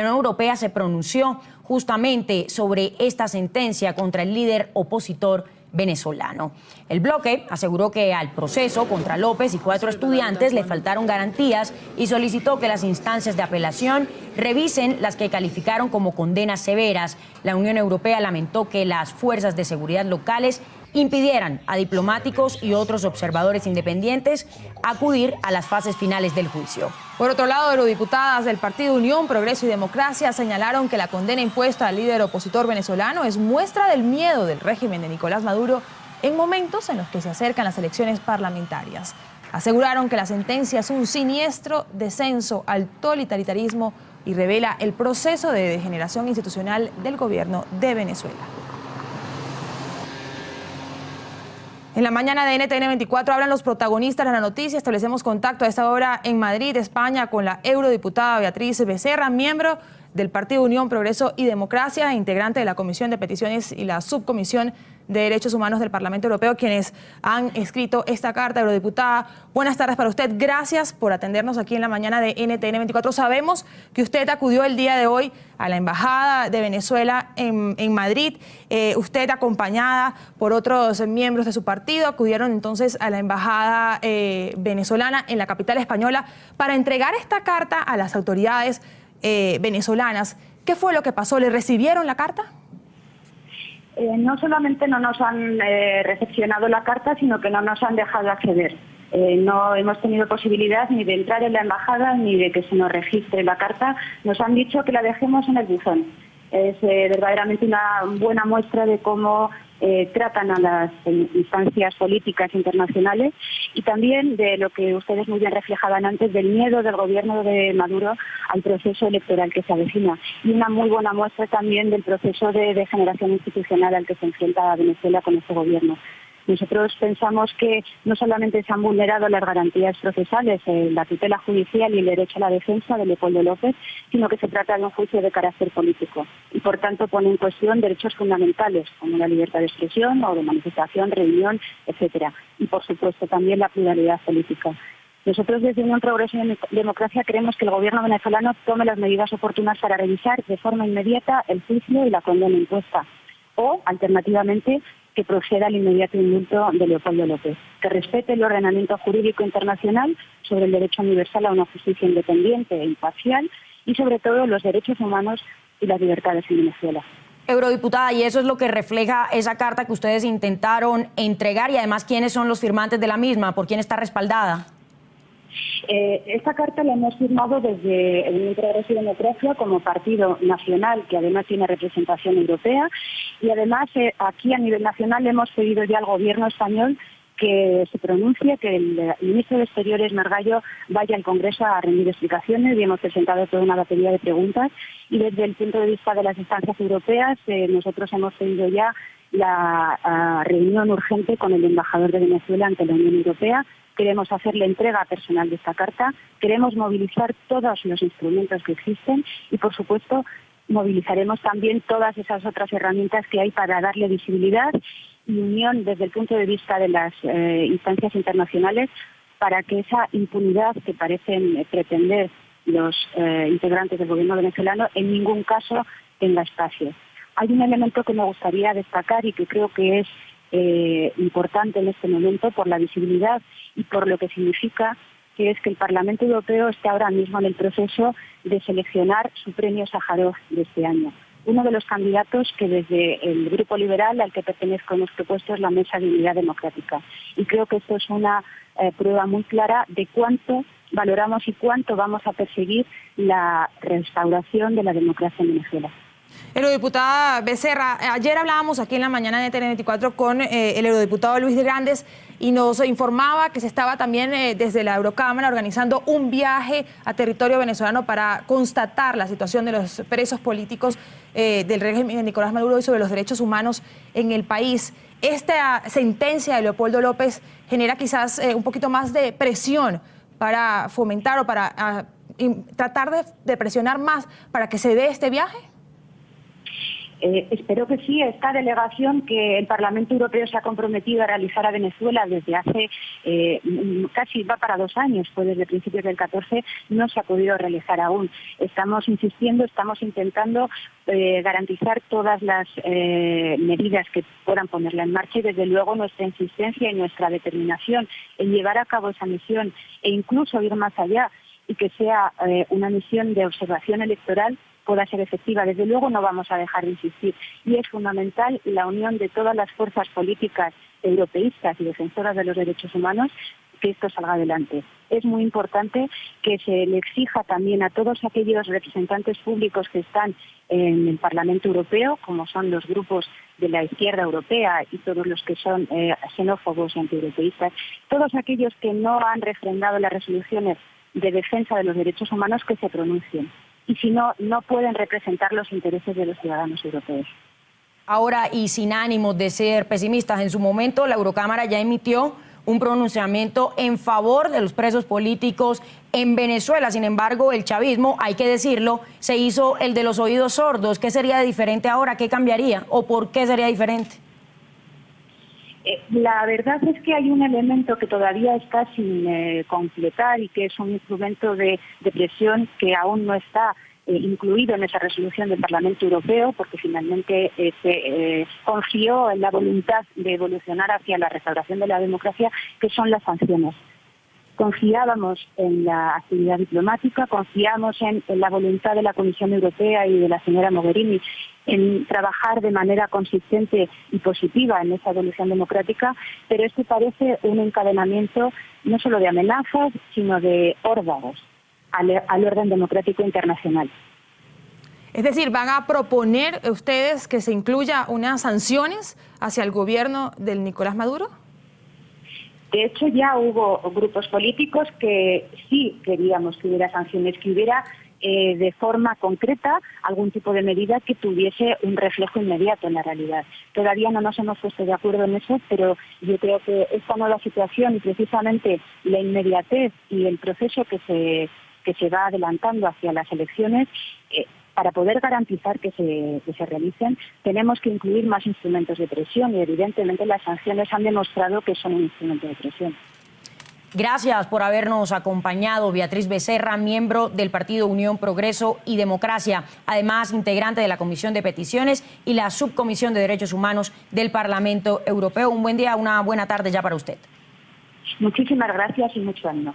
la Unión Europea se pronunció justamente sobre esta sentencia contra el líder opositor venezolano. El bloque aseguró que al proceso contra López y 4 estudiantes le faltaron garantías y solicitó que las instancias de apelación revisen las que calificaron como condenas severas. La Unión Europea lamentó que las fuerzas de seguridad locales impidieran a diplomáticos y otros observadores independientes acudir a las fases finales del juicio. Por otro lado, eurodiputadas del Partido Unión, Progreso y Democracia señalaron que la condena impuesta al líder opositor venezolano es muestra del miedo del régimen de Nicolás Maduro en momentos en los que se acercan las elecciones parlamentarias. Aseguraron que la sentencia es un siniestro descenso al totalitarismo y revela el proceso de degeneración institucional del gobierno de Venezuela. En la mañana de NTN 24 hablan los protagonistas de la noticia. Establecemos contacto a esta hora en Madrid, España, con la eurodiputada Beatriz Becerra, miembro del Partido Unión, Progreso y Democracia, integrante de la Comisión de Peticiones y la Subcomisión de Derechos Humanos del Parlamento Europeo, quienes han escrito esta carta. Eurodiputada, buenas tardes para usted. Gracias por atendernos aquí en la mañana de NTN 24. Sabemos que usted acudió el día de hoy a la Embajada de Venezuela en Madrid. Usted, acompañada por otros miembros de su partido, acudieron entonces a la Embajada venezolana en la capital española para entregar esta carta a las autoridades venezolanas. ¿Qué fue lo que pasó? ¿Le recibieron la carta? No solamente no nos han recepcionado la carta, sino que no nos han dejado acceder. No hemos tenido posibilidad ni de entrar en la embajada ni de que se nos registre la carta. Nos han dicho que la dejemos en el buzón. Es verdaderamente una buena muestra de cómo tratan a las instancias políticas internacionales y también de lo que ustedes muy bien reflejaban antes, del miedo del gobierno de Maduro al proceso electoral que se avecina, y una muy buena muestra también del proceso de degeneración institucional al que se enfrenta Venezuela con este gobierno. Nosotros pensamos que no solamente se han vulnerado las garantías procesales, la tutela judicial y el derecho a la defensa de Leopoldo López, sino que se trata de un juicio de carácter político y, por tanto, pone en cuestión derechos fundamentales como la libertad de expresión o de manifestación, reunión, etcétera. Y, por supuesto, también la pluralidad política. Nosotros desde Unión, Progreso y Democracia creemos que el gobierno venezolano tome las medidas oportunas para revisar de forma inmediata el juicio y la condena impuesta, o, alternativamente, que proceda al inmediato indulto de Leopoldo López, que respete el ordenamiento jurídico internacional sobre el derecho universal a una justicia independiente e imparcial y, sobre todo, los derechos humanos y las libertades en Venezuela. Eurodiputada, y eso es lo que refleja esa carta que ustedes intentaron entregar, y además, ¿quiénes son los firmantes de la misma? ¿Por quién está respaldada? Esta carta la hemos firmado desde Unión, Progreso y Democracia como partido nacional, que además tiene representación europea, y además aquí a nivel nacional le hemos pedido ya al gobierno español que se pronuncie, que el ministro de Exteriores, Margallo, vaya al Congreso a rendir explicaciones, y hemos presentado toda una batería de preguntas, y desde el punto de vista de las instancias europeas nosotros hemos pedido ya la reunión urgente con el embajador de Venezuela ante la Unión Europea. Queremos hacer la entrega personal de esta carta, queremos movilizar todos los instrumentos que existen y, por supuesto, movilizaremos también todas esas otras herramientas que hay para darle visibilidad y unión desde el punto de vista de las instancias internacionales para que esa impunidad que parecen pretender los integrantes del gobierno venezolano en ningún caso tenga espacio. Hay un elemento que me gustaría destacar y que creo que es importante en este momento por la visibilidad y por lo que significa, que es que el Parlamento Europeo está ahora mismo en el proceso de seleccionar su premio Sájarov de este año. Uno de los candidatos que desde el Grupo Liberal al que pertenezco hemos propuesto es la Mesa de Unidad Democrática. Y creo que esto es una prueba muy clara de cuánto valoramos y cuánto vamos a perseguir la restauración de la democracia en Venezuela. Eurodiputada Becerra, ayer hablábamos aquí en la mañana de TN24 con el eurodiputado Luis de Grandes y nos informaba que se estaba también desde la Eurocámara organizando un viaje a territorio venezolano para constatar la situación de los presos políticos del régimen de Nicolás Maduro y sobre los derechos humanos en el país. Esta sentencia de Leopoldo López genera quizás un poquito más de presión para fomentar o para tratar de presionar más para que se dé este viaje. Espero que sí. Esta delegación que el Parlamento Europeo se ha comprometido a realizar a Venezuela desde hace casi va para 2 años, fue desde principios del 14, no se ha podido realizar aún. Estamos insistiendo, estamos intentando garantizar todas las medidas que puedan ponerla en marcha y desde luego nuestra insistencia y nuestra determinación en llevar a cabo esa misión e incluso ir más allá y que sea una misión de observación electoral pueda ser efectiva. Desde luego no vamos a dejar de insistir y es fundamental la unión de todas las fuerzas políticas europeístas y defensoras de los derechos humanos que esto salga adelante. Es muy importante que se le exija también a todos aquellos representantes públicos que están en el Parlamento Europeo, como son los grupos de la izquierda europea y todos los que son xenófobos y antieuropeístas, todos aquellos que no han refrendado las resoluciones de defensa de los derechos humanos, que se pronuncien. Y si no, no pueden representar los intereses de los ciudadanos europeos. Ahora, y sin ánimos de ser pesimistas, en su momento la Eurocámara ya emitió un pronunciamiento en favor de los presos políticos en Venezuela. Sin embargo, el chavismo, hay que decirlo, se hizo el de los oídos sordos. ¿Qué sería diferente ahora? ¿Qué cambiaría? ¿O por qué sería diferente? La verdad es que hay un elemento que todavía está sin completar y que es un instrumento de presión que aún no está incluido en esa resolución del Parlamento Europeo, porque finalmente se confió en la voluntad de evolucionar hacia la restauración de la democracia, que son las sanciones. Confiábamos en la actividad diplomática, confiamos en la voluntad de la Comisión Europea y de la señora Mogherini en trabajar de manera consistente y positiva en esa evolución democrática, pero esto parece un encadenamiento no solo de amenazas, sino de órdanos al orden democrático internacional. Es decir, ¿van a proponer ustedes que se incluya unas sanciones hacia el gobierno del Nicolás Maduro? De hecho, ya hubo grupos políticos que sí queríamos que hubiera sanciones, que hubiera de forma concreta algún tipo de medida que tuviese un reflejo inmediato en la realidad. Todavía no nos hemos puesto de acuerdo en eso, pero yo creo que esta nueva situación y precisamente la inmediatez y el proceso que se va adelantando hacia las elecciones, para poder garantizar que se realicen, tenemos que incluir más instrumentos de presión y evidentemente las sanciones han demostrado que son un instrumento de presión. Gracias por habernos acompañado, Beatriz Becerra, miembro del Partido Unión, Progreso y Democracia, además integrante de la Comisión de Peticiones y la Subcomisión de Derechos Humanos del Parlamento Europeo. Un buen día, una buena tarde ya para usted. Muchísimas gracias y mucho ánimo.